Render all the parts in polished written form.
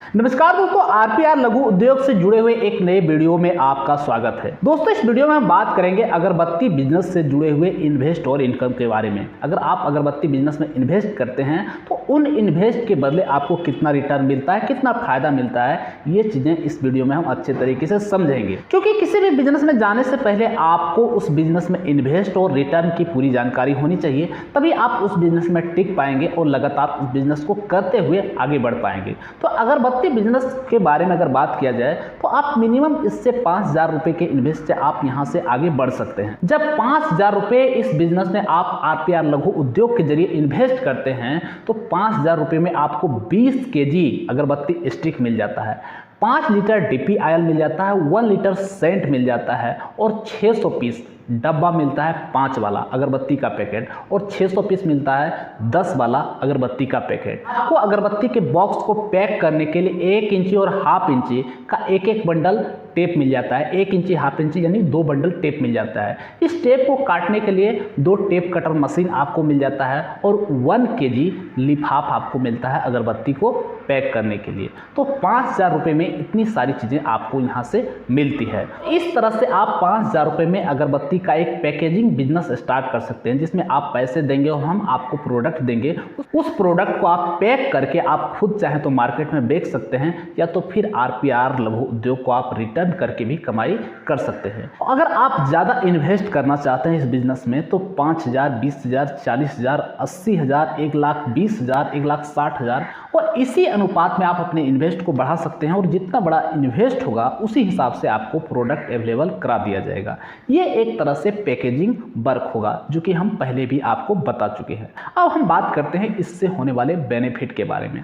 नमस्कार दोस्तों, आरपीआर लघु उद्योग से जुड़े हुए एक नए वीडियो में आपका स्वागत है। दोस्तों, इस वीडियो में हम बात करेंगे अगरबत्ती बिजनेस से जुड़े हुए इन्वेस्ट और इनकम के बारे में। अगर आप अगरबत्ती बिजनेस में इन्वेस्ट करते हैं तो उन इन्वेस्ट के बदले आपको कितना रिटर्न मिलता है, कितना फायदा मिलता है, ये चीजें इस वीडियो में हम अच्छे तरीके से समझेंगे। क्योंकि किसी भी बिजनेस में जाने से पहले आपको उस बिजनेस में इन्वेस्ट और रिटर्न की पूरी जानकारी होनी चाहिए, तभी आप उस बिजनेस में टिक पाएंगे और लगातार उस बिजनेस को करते हुए आगे बढ़ पाएंगे। तो अगरबत्ती बिजनेस के बारे में अगर बात किया जाए तो आप मिनिमम इससे 5,000 रुपए के इन्वेस्ट से आप यहां से आगे बढ़ सकते हैं। जब 5,000 रुपए इस बिजनेस में आप आरपीआर लघु उद्योग के जरिए इन्वेस्ट करते हैं तो 5,000 रुपए में आपको 20 केजी अगरबत्ती स्टिक मिल जाता है, 5 लीटर डीपी ऑयल मिल जाता है, 1 लीटर सेंट मिल जाता है और 600 पीस डब्बा मिलता है 5 वाला अगरबत्ती का पैकेट और 600 पीस मिलता है 10 वाला अगरबत्ती का पैकेट। आपको अगरबत्ती के बॉक्स को पैक करने के लिए 1 इंची और हाफ इंची का एक बंडल टेप मिल जाता है। 1 इंची हाफ इंची यानी 2 बंडल टेप मिल जाता है। इस टेप को काटने के लिए 2 टेप कटर मशीन आपको मिल जाता है और 1 केजी लिफाफ आपको मिलता है अगरबत्ती को पैक करने के लिए। तो 5,000 रुपये में इतनी सारी चीज़ें आपको यहाँ से मिलती है। इस तरह से आप 5,000 रुपये में अगरबत्ती का एक पैकेजिंग बिजनेस स्टार्ट कर सकते हैं, जिसमें आप पैसे देंगे और हम आपको प्रोडक्ट देंगे। उस प्रोडक्ट को आप पैक करके आप खुद चाहें तो मार्केट में बेच सकते हैं या तो फिर आरपीआर लघु उद्योग को आप रिटर्न करके भी कमाई कर सकते हैं। अगर आप ज़्यादा इन्वेस्ट करना चाहते हैं इस बिजनेस में तो 5,000, 20,000, 40,000, 80,000, 1,20,000, 1,60,000 और इसी अनुपात में आप अपने इन्वेस्ट को बढ़ा सकते हैं और जितना बड़ा इन्वेस्ट होगा उसी हिसाब से आपको प्रोडक्ट अवेलेबल करा दिया जाएगा। ये एक तरह से पैकेजिंग वर्क होगा जो कि हम पहले भी आपको बता चुके हैं। अब हम बात करते हैं इससे होने वाले बेनिफिट के बारे में।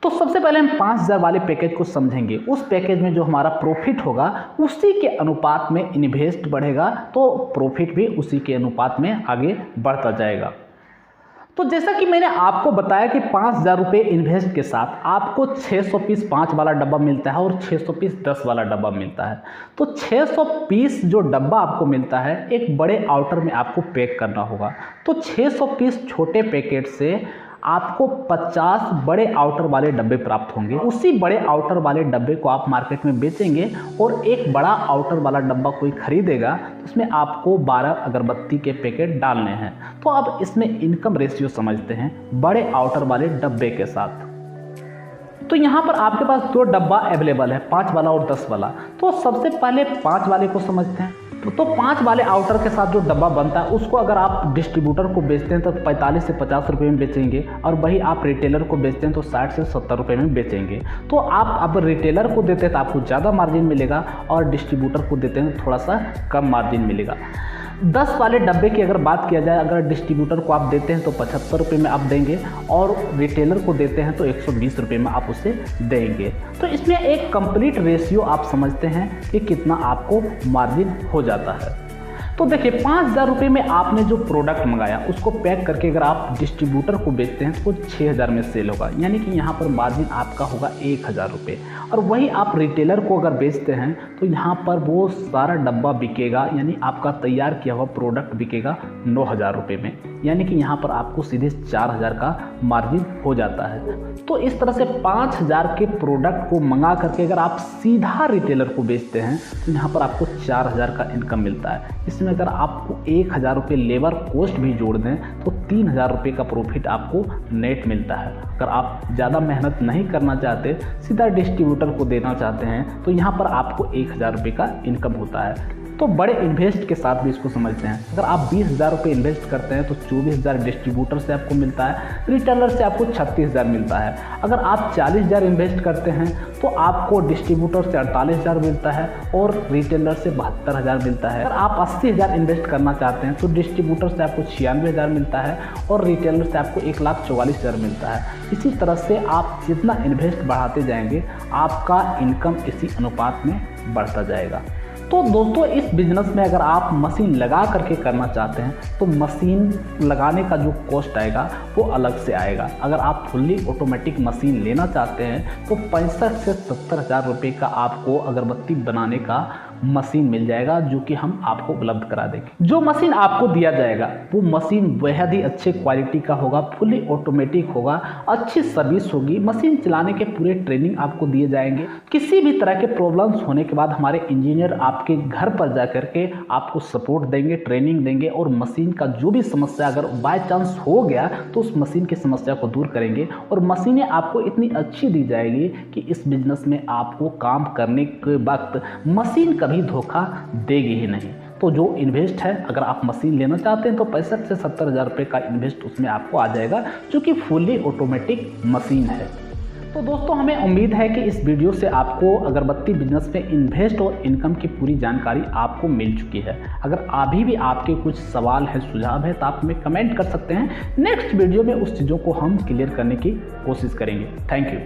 तो सबसे पहले हम 5,000 वाले पैकेज को समझेंगे। उस पैकेज में जो हमारा प्रॉफिट होगा उसी के अनुपात में इन्वेस्ट बढ़ेगा तो प्रॉफिट भी उसी के अनुपात में आगे बढ़ता जाएगा। तो जैसा कि मैंने आपको बताया कि 5,000 रुपये इन्वेस्ट के साथ आपको 600 पीस 5 वाला डब्बा मिलता है और 600 पीस 10 वाला डब्बा मिलता है। तो 600 पीस जो डब्बा आपको मिलता है एक बड़े आउटर में आपको पैक करना होगा। तो 600 पीस छोटे पैकेट से आपको 50 बड़े आउटर वाले डब्बे प्राप्त होंगे। उसी बड़े आउटर वाले डब्बे को आप मार्केट में बेचेंगे और एक बड़ा आउटर वाला डब्बा कोई खरीदेगा तो उसमें आपको 12 अगरबत्ती के पैकेट डालने हैं। तो अब इसमें इनकम रेशियो समझते हैं बड़े आउटर वाले डब्बे के साथ। तो यहाँ पर आपके पास 2 डब्बा अवेलेबल है, 5 वाला और 10 वाला। तो सबसे पहले 5 वाले को समझते हैं। तो 5 वाले आउटर के साथ जो डब्बा बनता है उसको अगर आप डिस्ट्रीब्यूटर को बेचते हैं तो 45 से 50 रुपये में बेचेंगे और वही आप रिटेलर को बेचते हैं तो 60 से 70 रुपये में बेचेंगे। तो आप अब रिटेलर को देते हैं तो आपको ज़्यादा मार्जिन मिलेगा और डिस्ट्रीब्यूटर को देते हैं तो थोड़ा सा कम मार्जिन मिलेगा। 10 वाले डब्बे की अगर बात किया जाए, अगर डिस्ट्रीब्यूटर को आप देते हैं तो 75 रुपये में आप देंगे और रिटेलर को देते हैं तो 120 रुपये में आप उसे देंगे। तो इसमें एक कंप्लीट रेशियो आप समझते हैं कि कितना आपको मार्जिन हो जाता है। तो देखिए 5,000 रुपये में आपने जो प्रोडक्ट मंगाया उसको पैक करके अगर आप डिस्ट्रीब्यूटर को बेचते हैं तो 6,000 में सेल होगा, यानी कि यहाँ पर मार्जिन आपका होगा 1,000 रुपये। और वही आप रिटेलर को अगर बेचते हैं तो यहाँ पर वो सारा डब्बा बिकेगा, यानी आपका तैयार किया हुआ प्रोडक्ट बिकेगा 9,000 रुपये में, यानी कि यहाँ पर आपको सीधे 4,000 का मार्जिन हो जाता है। तो इस तरह से 5,000 के प्रोडक्ट को मंगा करके अगर आप सीधा रिटेलर को बेचते हैं तो यहाँ पर आपको 4,000 का इनकम मिलता है। इसमें अगर आपको 1,000 रुपये लेबर कॉस्ट भी जोड़ दें तो 3,000 रुपये का प्रॉफिट आपको नेट मिलता है। अगर आप ज़्यादा मेहनत नहीं करना चाहते, सीधा डिस्ट्रीब्यूटर को देना चाहते हैं तो यहाँ पर आपको 1,000 रुपये का इनकम होता है। तो बड़े इन्वेस्ट के साथ भी इसको समझते हैं। अगर आप 20,000 रुपये इन्वेस्ट करते हैं तो 24,000 डिस्ट्रीब्यूटर से आपको मिलता है, रिटेलर से आपको 36,000 मिलता है। अगर आप 40,000 इन्वेस्ट करते हैं तो आपको डिस्ट्रीब्यूटर से 48,000 मिलता है और रिटेलर से 72,000 मिलता है। अगर आप 80,000 इन्वेस्ट करना चाहते हैं तो डिस्ट्रीब्यूटर से आपको 96,000 मिलता है और रिटेलर से आपको 1,44,000 मिलता है। इसी तरह से आप जितना इन्वेस्ट बढ़ाते जाएंगे आपका इनकम इसी अनुपात में बढ़ता जाएगा। तो दोस्तों इस बिजनेस में अगर आप मशीन लगा करके करना चाहते हैं तो मशीन लगाने का जो कॉस्ट आएगा वो अलग से आएगा। अगर आप फुल्ली ऑटोमेटिक मशीन लेना चाहते हैं तो 65 से 70 हज़ार रुपये का आपको अगरबत्ती बनाने का मशीन मिल जाएगा जो कि हम आपको उपलब्ध करा देंगे। जो मशीन आपको दिया जाएगा वो मशीन बेहद ही अच्छे क्वालिटी का होगा, फुली ऑटोमेटिक होगा, अच्छी सर्विस होगी, मशीन चलाने के पूरे ट्रेनिंग आपको दिए जाएंगे। किसी भी तरह के प्रॉब्लम्स होने के बाद हमारे इंजीनियर आपके घर पर जा करके आपको सपोर्ट देंगे, ट्रेनिंग देंगे और मशीन का जो भी समस्या अगर बाय चांस हो गया तो उस मशीन की समस्या को दूर करेंगे। और मशीनें आपको इतनी अच्छी दी जाएगी कि इस बिजनेस में आपको काम करने के वक्त मशीन कभी धोखा देगी ही नहीं। तो जो इन्वेस्ट है, अगर आप मशीन लेना चाहते हैं तो 65 से 70 हज़ार रुपये का इन्वेस्ट उसमें आपको आ जाएगा, जो कि फुली ऑटोमेटिक मशीन है। तो दोस्तों, हमें उम्मीद है कि इस वीडियो से आपको अगरबत्ती बिजनेस में इन्वेस्ट और इनकम की पूरी जानकारी आपको मिल चुकी है। अगर अभी भी आपके कुछ सवाल है, सुझाव है, तो आप हमें कमेंट कर सकते हैं। नेक्स्ट वीडियो में उस चीज़ों को हम क्लियर करने की कोशिश करेंगे। Thank you.